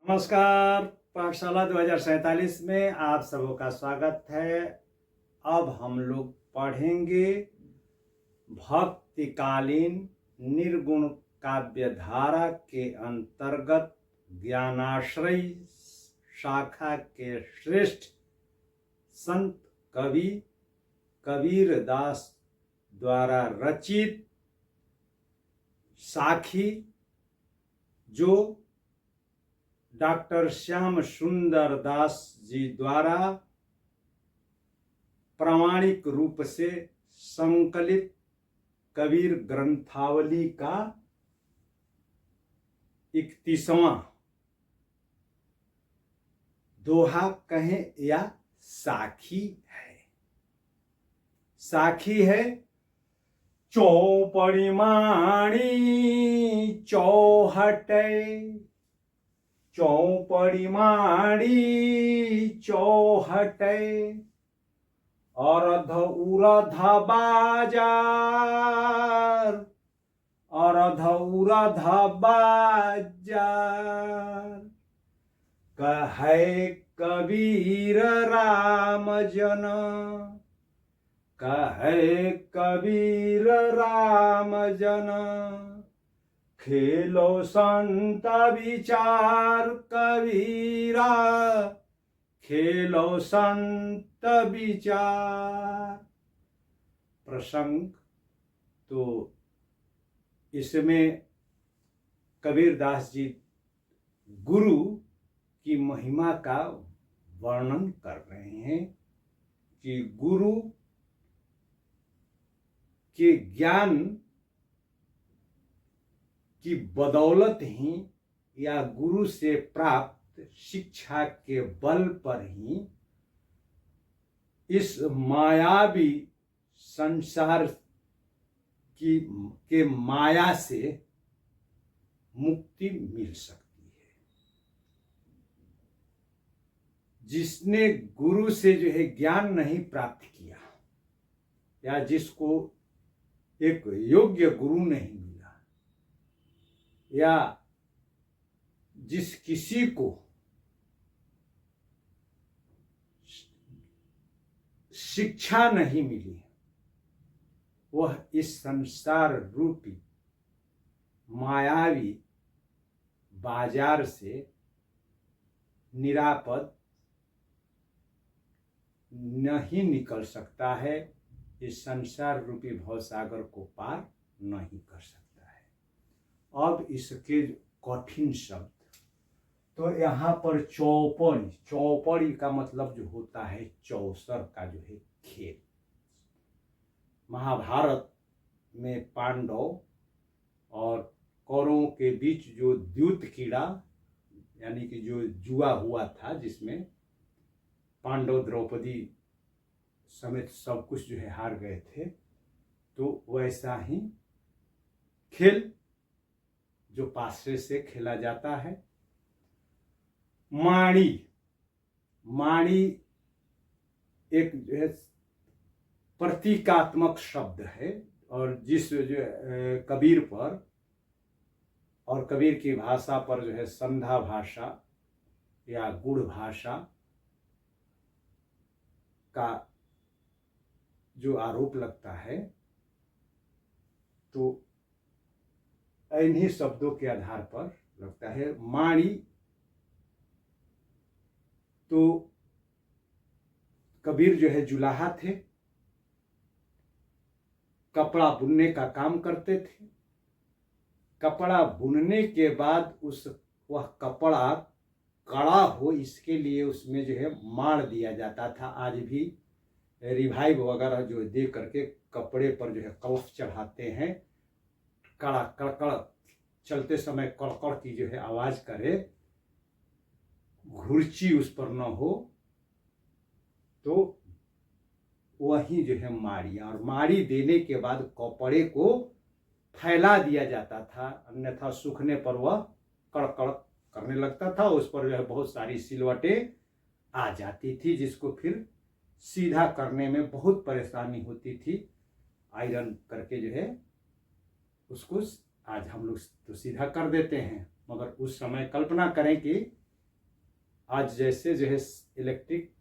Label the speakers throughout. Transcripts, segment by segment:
Speaker 1: नमस्कार। पाठशाला 2047 में आप सबों का स्वागत है। अब हम लोग पढ़ेंगे भक्तिकालीन निर्गुण काव्य धारा के अंतर्गत ज्ञानाश्रयी शाखा के श्रेष्ठ संत कवि कबीरदास द्वारा रचित साखी, जो डॉक्टर श्याम सुंदर दास जी द्वारा प्रामाणिक रूप से संकलित कबीर ग्रंथावली का 31वां दोहा कहें या साखी है। साखी है। चौपड़ी माणी चौहटे, चौपड़ी माड़ी चौहटे, अर्ध उरध बाजार, अर्ध उरध बाजार, कहे कबीर राम जन, कहे कबीर राम जन, खेलो संत विचार कबीरा, खेलो संत विचार। प्रसंग तो इसमें कबीरदास जी गुरु की महिमा का वर्णन कर रहे हैं कि गुरु के ज्ञान की बदौलत ही या गुरु से प्राप्त शिक्षा के बल पर ही इस मायावी संसार के माया से मुक्ति मिल सकती है। जिसने गुरु से जो है ज्ञान नहीं प्राप्त किया या जिसको एक योग्य गुरु नहीं मिला, या जिस किसी को शिक्षा नहीं मिली, वह इस संसार रूपी मायावी बाजार से निरापद नहीं निकल सकता है, इस संसार रूपी भवसागर को पार नहीं कर सकता है। अब इसके कठिन शब्द, तो यहाँ पर चौपड़ी, चौपड़ी का मतलब जो होता है चौसर का जो है खेल। महाभारत में पांडव और कौरवों के बीच जो द्यूत कीड़ा यानी कि जो जुआ हुआ था, जिसमें पांडव द्रौपदी समेत सब कुछ जो है हार गए थे, तो वैसा ही खेल जो पासे से खेला जाता है। माणी, माणी एक जो है प्रतीकात्मक शब्द है, और जिस जो कबीर पर और कबीर की भाषा पर जो है संधा भाषा या गुड़ भाषा का जो आरोप लगता है, तो इन्हीं शब्दों के आधार पर लगता है। माणी तो कबीर जो है जुलाहा थे, कपड़ा बुनने का काम करते थे। कपड़ा बुनने के बाद वह कपड़ा कड़ा हो, इसके लिए उसमें जो है माड़ दिया जाता था। आज भी रिवाइव वगैरह जो दे करके कपड़े पर जो है कलफ चढ़ाते हैं, कड़ा कड़कड़ चलते समय कड़कड़ की जो है आवाज करे, घुर्ची उस पर न हो, तो वही जो है माड़ी। और माड़ी देने के बाद कपड़े को फैला दिया जाता था, अन्यथा सूखने पर वह कड़कड़ करने लगता था। उस पर जो है बहुत सारी सिलवटें आ जाती थी, जिसको फिर सीधा करने में बहुत परेशानी होती थी। आयरन करके जो है उसको आज हम लोग तो सीधा कर देते हैं, मगर उस समय कल्पना करें कि आज जैसे जो है इलेक्ट्रिक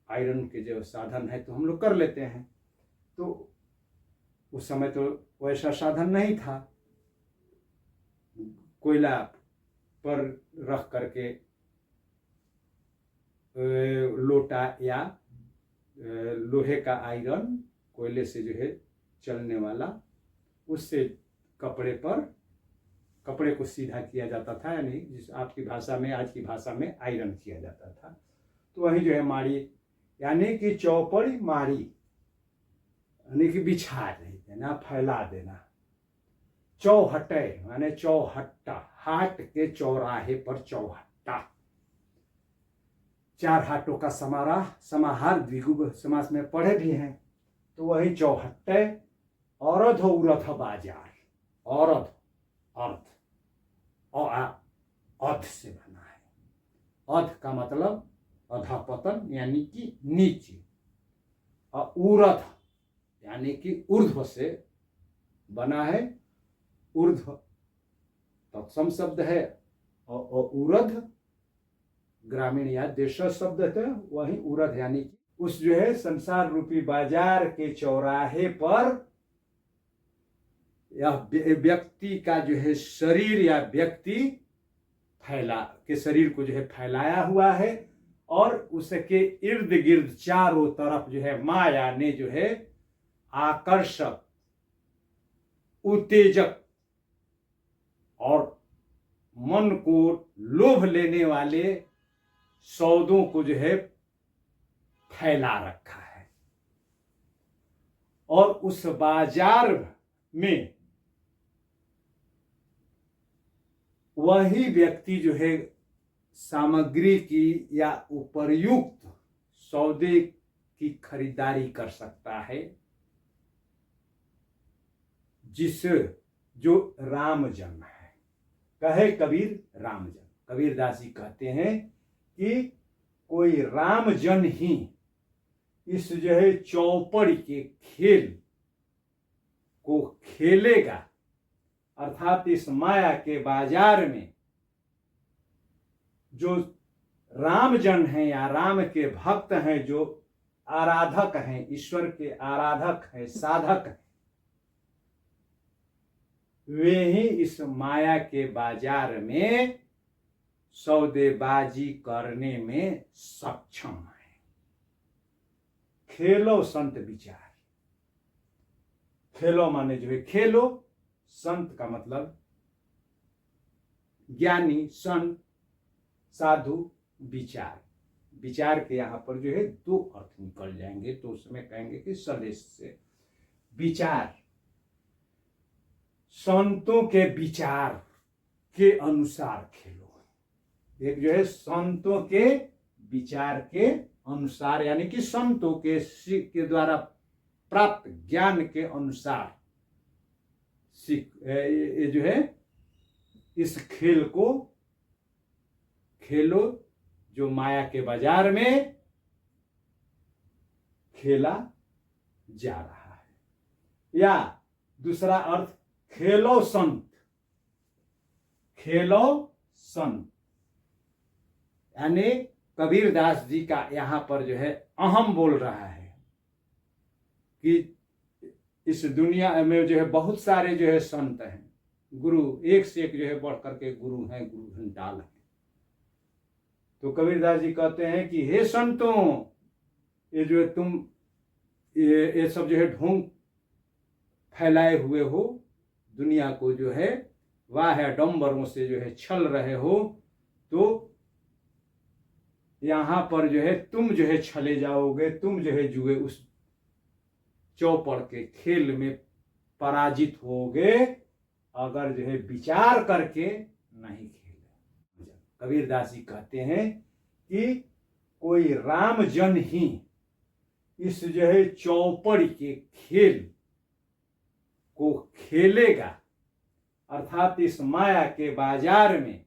Speaker 1: आयरन के जो साधन है तो हम लोग कर लेते हैं, तो उस समय तो वैसा साधन नहीं था। कोयला पर रख करके लोटा या लोहे का आयरन कोयले से जो है चलने वाला, उससे कपड़े को सीधा किया जाता था, यानी जिस आपकी भाषा में, आज की भाषा में आयरन किया जाता था। तो वही जो है माड़ी, यानी कि चौपड़ी माड़ी, यानी कि बिछा देना, फैला देना। चौहटे माने चौहट्टा, हाट के चौराहे पर चौहट्टा। चार हाटों का समाहार द्विगु समास में पढ़े भी हैं। तो वही चौहट्टे। औरध उरथ बाजार, औरध अर्थ और अध से बना है। अध का मतलब अधपतन यानी कि नीचे, और ऊर्ध्व यानी कि ऊर्ध्व से बना है। ऊर्ध्व तत्सम शब्द है और ऊर्ध्व ग्रामीण या देश शब्द है, वही ऊर्ध्व यानी कि उस जो है संसार रूपी बाजार के चौराहे पर यह व्यक्ति का जो है शरीर या व्यक्ति शरीर को जो है फैलाया हुआ है, और उसके इर्द गिर्द चारों तरफ जो है माया ने जो है आकर्षक, उत्तेजक और मन को लोभ लेने वाले सौदों को जो है फैला रखा है। और उस बाजार में वही व्यक्ति जो है सामग्री की या उपर्युक्त सौदे की खरीदारी कर सकता है, जिस जो रामजन है। कहे कबीर रामजन, कबीरदास जी कहते हैं कि कोई रामजन ही इस जो है चौपड़ के खेल को खेलेगा, अर्थात इस माया के बाजार में जो रामजन हैं या राम के भक्त हैं, जो आराधक हैं, ईश्वर के आराधक हैं, साधक हैं, वे ही इस माया के बाजार में सौदेबाजी करने में सक्षम है। खेलो संत विचार, खेलो माने जो है खेलो, संत का मतलब ज्ञानी, संत, साधु, विचार। विचार के यहां पर जो है दो अर्थ निकल जाएंगे, तो उसमें कहेंगे कि स्वदेश से विचार, संतों के विचार के अनुसार खेलो। एक जो है संतों के विचार के अनुसार, यानी कि संतों के द्वारा प्राप्त ज्ञान के अनुसार ये जो है इस खेल को खेलो, जो माया के बाजार में खेला जा रहा है। या दूसरा अर्थ खेलो संत, खेलो संत, यानी कबीरदास जी का यहां पर जो है अहम बोल रहा है कि इस दुनिया में जो है बहुत सारे जो है संत हैं, गुरु एक से एक जो है बढ़ करके गुरु हैं, गुरु घंटाल हैं। तो कबीरदास जी कहते हैं कि हे संतों, ये जो है तुम ये सब जो है ढोंग फैलाए हुए हो, दुनिया को जो है वाह डंबरों से जो है छल रहे हो, तो यहां पर जो है तुम जो है छले जाओगे, तुम जो है जुए उस चौपड़ के खेल में पराजित होगे, अगर जो है विचार करके नहीं खेले। कबीरदास जी कहते हैं कि कोई रामजन ही इस जो है चौपड़ के खेल को खेलेगा, अर्थात इस माया के बाजार में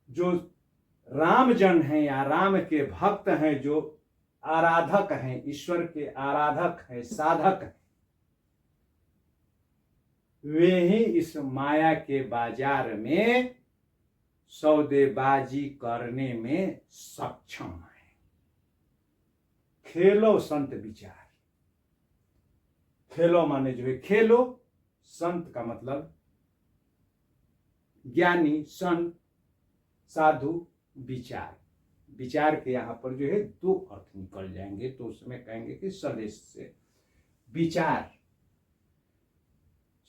Speaker 1: जो रामजन हैं या राम के भक्त हैं, जो आराधक हैं, ईश्वर के आराधक हैं, साधक हैं, वे ही इस माया के बाजार में सौदेबाजी करने में सक्षम है। खेलो संत विचार, खेलो माने जो है खेलो, संत का मतलब ज्ञानी, संत, साधु, विचार। विचार के यहाँ पर जो है दो अर्थ निकल जाएंगे, तो उसमें कहेंगे कि सदेश से विचार,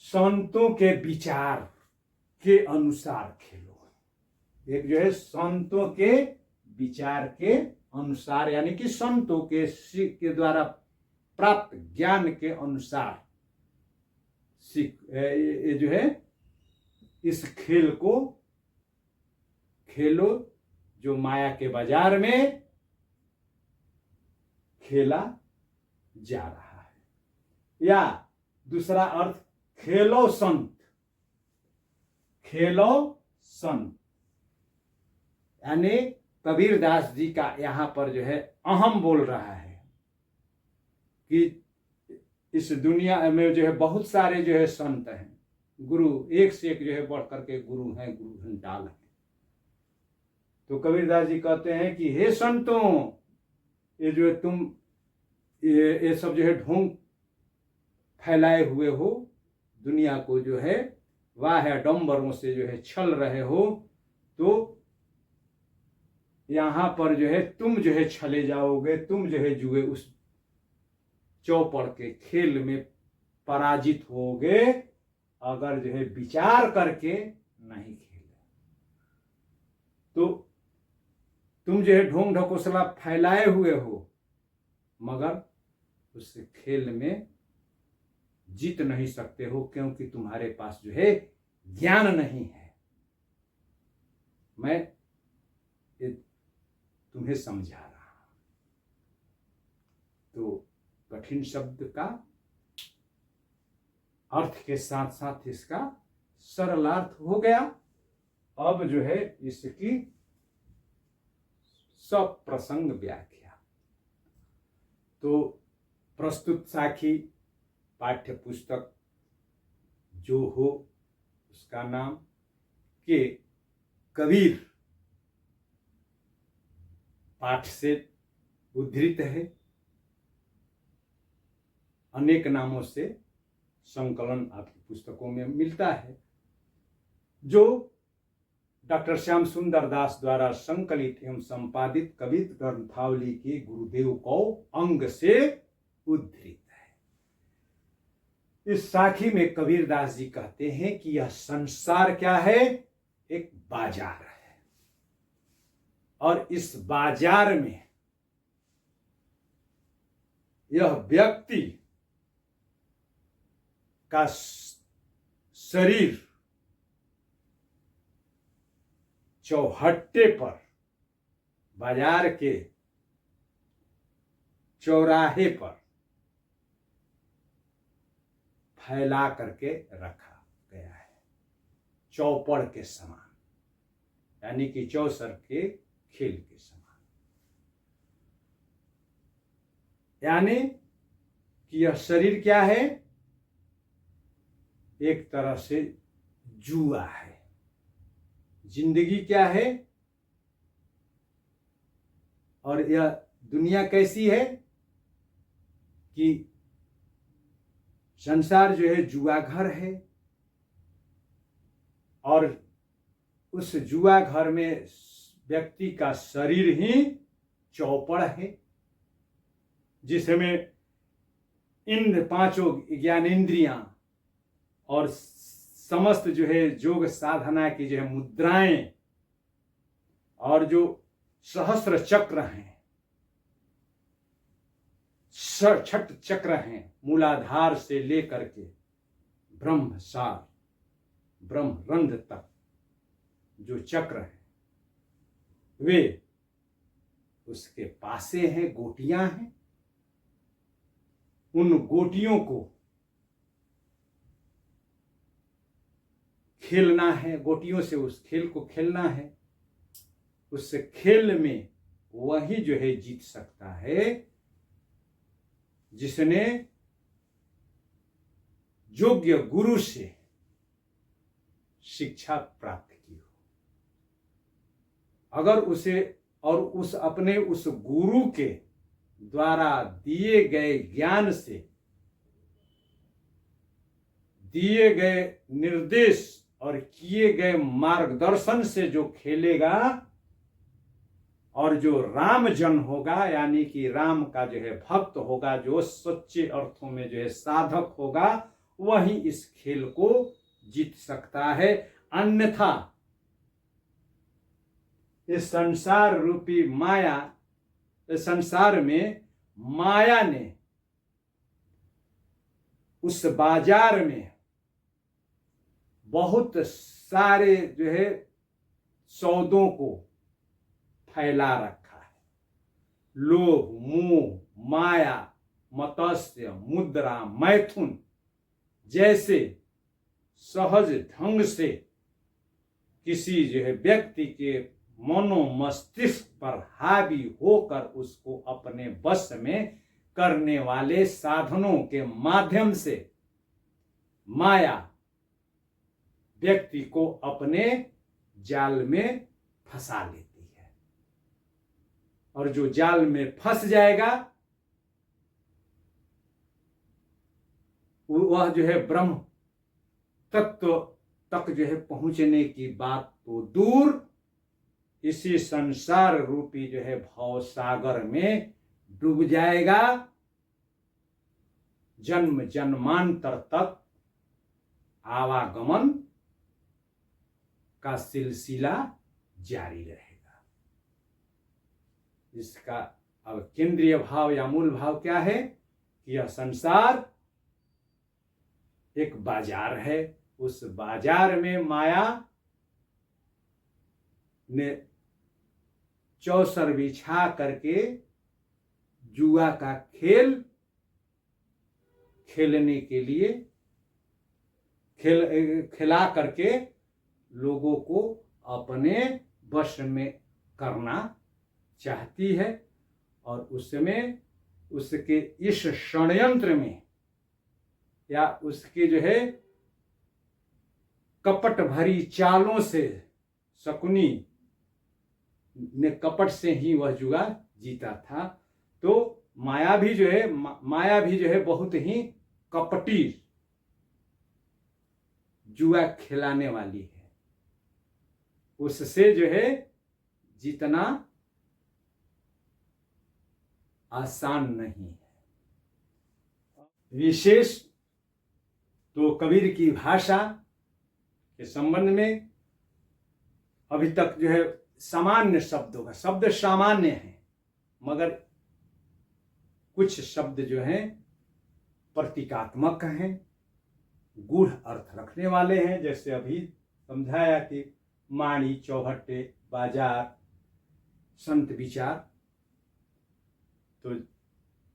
Speaker 1: संतों के विचार के अनुसार खेलो। एक जो है संतों के विचार के अनुसार, यानी कि संतों के द्वारा प्राप्त ज्ञान के अनुसार ये जो है इस खेल को खेलो, जो माया के बाजार में खेला जा रहा है। या दूसरा अर्थ खेलो संत, खेलो संत, यानी कबीरदास जी का यहाँ पर जो है अहम बोल रहा है कि इस दुनिया में जो है बहुत सारे जो है संत हैं, गुरु एक से एक जो है बढ़ करके गुरु हैं, गुरु घंटाल हैं। तो कबीरदास जी कहते हैं कि हे संतों, ये जो है तुम ये सब जो है ढोंग फैलाए हुए हो, दुनिया को जो है वाह डंबरों से जो है छल रहे हो, तो यहाँ पर जो है तुम जो है छले जाओगे, तुम जो है जुए उस चौपड़ के खेल में पराजित होगे अगर जो है विचार करके नहीं खेले। तो तुम जो है ढोंग ढकोसला फैलाए हुए हो, मगर उस खेल में जीत नहीं सकते हो, क्योंकि तुम्हारे पास जो है ज्ञान नहीं है। मैं ये तुम्हें समझा रहा हूं। तो कठिन शब्द का अर्थ के साथ साथ इसका सरल अर्थ हो गया। अब जो है इसकी सब प्रसंग व्याख्या। तो प्रस्तुत साखी पाठ्य पुस्तक जो हो उसका नाम के कबीर पाठ से उद्धृत है। अनेक नामों से संकलन आपकी पुस्तकों में मिलता है, जो डॉक्टर श्याम सुंदर दास द्वारा संकलित एवं संपादित कवित ग्रंथावली के गुरुदेव को अंग से उद्धृत है। इस साखी में कबीरदास जी कहते हैं कि यह संसार क्या है? एक बाजार है, और इस बाजार में यह व्यक्ति का शरीर चौहट्टे पर, बाजार के चौराहे पर फैला करके रखा गया है, चौपड़ के समान, यानी कि चौसर के खेल के समान। यानी कि यह शरीर क्या है? एक तरह से जुआ है। जिंदगी क्या है? और यह दुनिया कैसी है कि संसार जो है जुआ घर है, और उस जुआ घर में व्यक्ति का शरीर ही चौपड़ है, जिसमें इन पांचों ज्ञानेंद्रियां और समस्त जो है योग साधना की जो है मुद्राएं और जो सहस्र चक्र हैं, छठ चक्र हैं, मूलाधार से लेकर के ब्रह्मसार ब्रह्मरंध्र तक जो चक्र हैं वे उसके पासे हैं, गोटियां हैं। उन गोटियों को खेलना है, गोटियों से उस खेल को खेलना है। उस खेल में वही जो है जीत सकता है जिसने योग्य गुरु से शिक्षा प्राप्त की हो। अगर उसे और उस अपने उस गुरु के द्वारा दिए गए ज्ञान से, दिए गए निर्देश और किए गए मार्गदर्शन से जो खेलेगा और जो राम जन होगा, यानी कि राम का जो है भक्त होगा, जो सच्चे अर्थों में जो है साधक होगा, वही इस खेल को जीत सकता है। अन्यथा इस संसार रूपी माया, इस संसार में माया ने उस बाजार में बहुत सारे जो है सौदों को फैला रखा है। लोभ, मोह, माया, मत्स्य, मुद्रा, मैथुन जैसे सहज ढंग से किसी जो है व्यक्ति के मनो मस्तिष्क पर हावी होकर उसको अपने वश में करने वाले साधनों के माध्यम से माया व्यक्ति को अपने जाल में फंसा लेती है, और जो जाल में फंस जाएगा वह जो है ब्रह्म तत्व तक जो है पहुंचने की बात तो दूर, इसी संसार रूपी जो है भव सागर में डूब जाएगा। जन्म जन्मांतर तक आवागमन का सिलसिला जारी रहेगा। इसका अब केंद्रीय भाव या मूल भाव क्या है कि यह संसार एक बाजार है। उस बाजार में माया ने चौसर बिछा करके जुआ का खेल खेलने के लिए खिला करके लोगों को अपने वश में करना चाहती है, और उसमें उसके इस षड्यंत्र में या उसके जो है कपट भरी चालों से, शकुनी ने कपट से ही वह जुआ जीता था। तो माया भी जो है बहुत ही कपटी जुआ खिलाने वाली है। उससे जो है जीतना आसान नहीं है। विशेष तो कबीर की भाषा के संबंध में अभी तक जो है सामान्य शब्दों का शब्द सामान्य है, मगर कुछ शब्द जो हैं प्रतीकात्मक हैं, गूढ़ अर्थ रखने वाले हैं। जैसे अभी समझाया कि माणी, चौहट्टे, बाजार, संत विचार, तो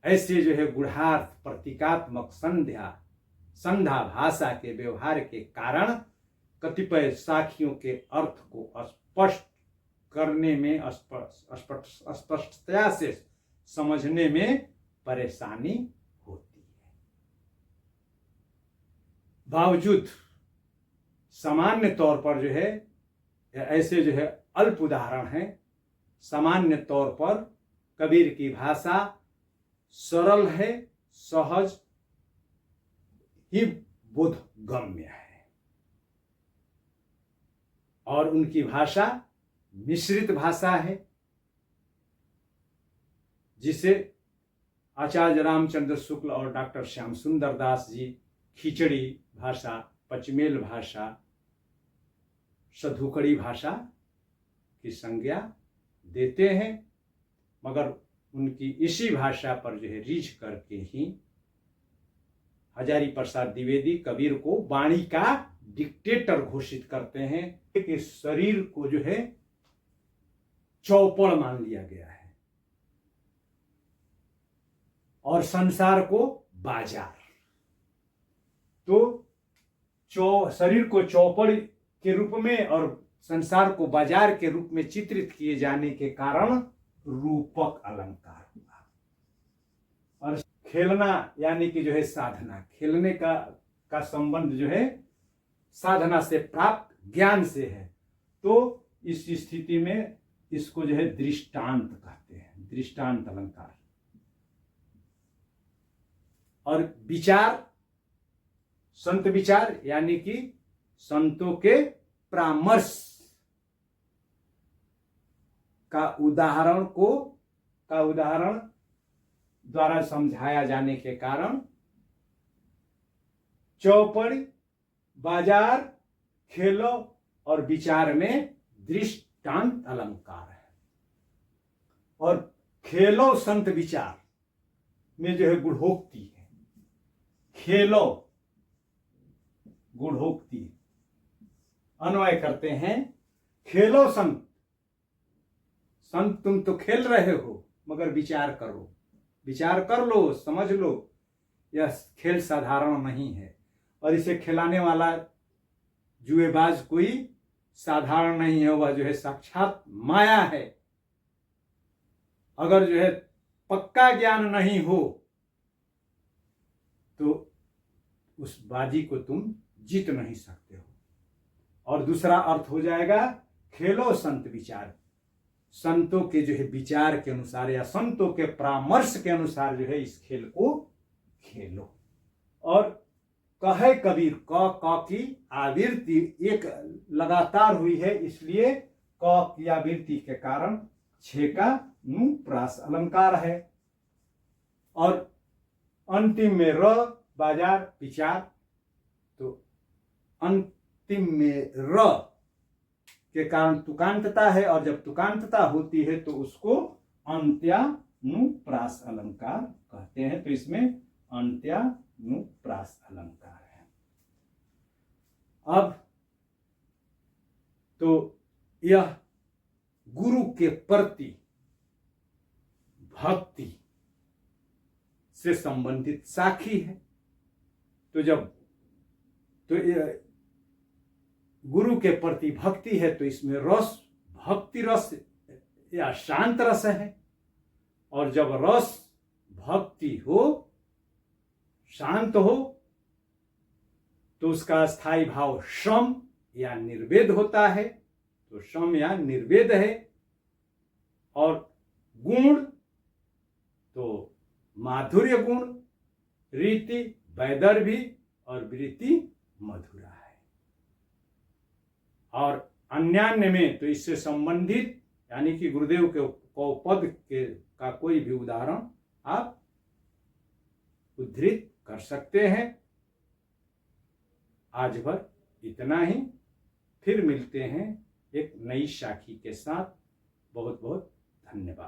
Speaker 1: ऐसे जो है गूढ़ार्थ प्रतीकात्मक संध्या भाषा के व्यवहार के कारण कतिपय साखियों के अर्थ को स्पष्ट करने में, स्पष्टता से समझने में परेशानी होती है। बावजूद सामान्य तौर पर जो है ऐसे जो है अल्प उदाहरण हैं। सामान्य तौर पर कबीर की भाषा सरल है, सहज ही बोधगम्य है, और उनकी भाषा मिश्रित भाषा है, जिसे आचार्य रामचंद्र शुक्ल और डॉक्टर श्याम सुंदर दास जी खिचड़ी भाषा, पचमेल भाषा, सधुकड़ी भाषा की संज्ञा देते हैं। मगर उनकी इसी भाषा पर जो है रीझ करके ही हजारी प्रसाद द्विवेदी कबीर को वाणी का डिक्टेटर घोषित करते हैं कि शरीर को जो है चौपड़ मान लिया गया है और संसार को बाजार। तो शरीर को चौपड़ के रूप में और संसार को बाजार के रूप में चित्रित किए जाने के कारण रूपक अलंकार हुआ। और खेलना यानी कि जो है साधना, खेलने का संबंध जो है साधना से प्राप्त ज्ञान से है। तो इस स्थिति में इसको जो है दृष्टांत कहते हैं, दृष्टांत अलंकार। और विचार, संत विचार यानी कि संतों के परामर्श का उदाहरण द्वारा समझाया जाने के कारण चौपड़ी, बाजार, खेलों और विचार में दृष्टांत अलंकार है। और खेलो संत विचार में जो है गुढ़ोक्ति है। खेलो गुढ़ोक्ति, अन्वय करते हैं, खेलो संत, संत तुम तो खेल रहे हो मगर विचार करो, विचार कर लो, समझ लो, यह खेल साधारण नहीं है। और इसे खिलाने वाला जुएबाज कोई साधारण नहीं है, वह जो है साक्षात माया है। अगर जो है पक्का ज्ञान नहीं हो तो उस बाजी को तुम जीत नहीं सकते हो। और दूसरा अर्थ हो जाएगा खेलो संत विचार, संतों के जो है विचार के अनुसार या संतों के परामर्श के अनुसार जो है इस खेल को खेलो। और कहे कबीर, क की आवृत्ति एक लगातार हुई है, इसलिए क की आवृत्ति के कारण छे का अनुप्रास अलंकार है। और अंतिम में र, बाजार, विचार, तो अंतिम में र के कारण तुकांतता है, और जब तुकांतता होती है तो उसको अंत्यानुप्रास अलंकार कहते हैं। तो इसमें अंत्यानुप्रास अलंकार है। अब तो यह गुरु के प्रति भक्ति से संबंधित साखी है। तो जब गुरु के प्रति भक्ति है तो इसमें रस भक्ति रस या शांत रस है। और जब रस भक्ति हो, शांत हो, तो उसका स्थायी भाव शम या निर्वेद होता है। तो शम या निर्वेद है। और गुण तो माधुर्य गुण, रीति वैदर्भी और वृत्ति मधुरा है। और अन्यान्य में तो इससे संबंधित यानी कि गुरुदेव के पद का कोई भी उदाहरण आप उद्धृत कर सकते हैं। आज भर इतना ही, फिर मिलते हैं एक नई साखी के साथ। बहुत बहुत धन्यवाद।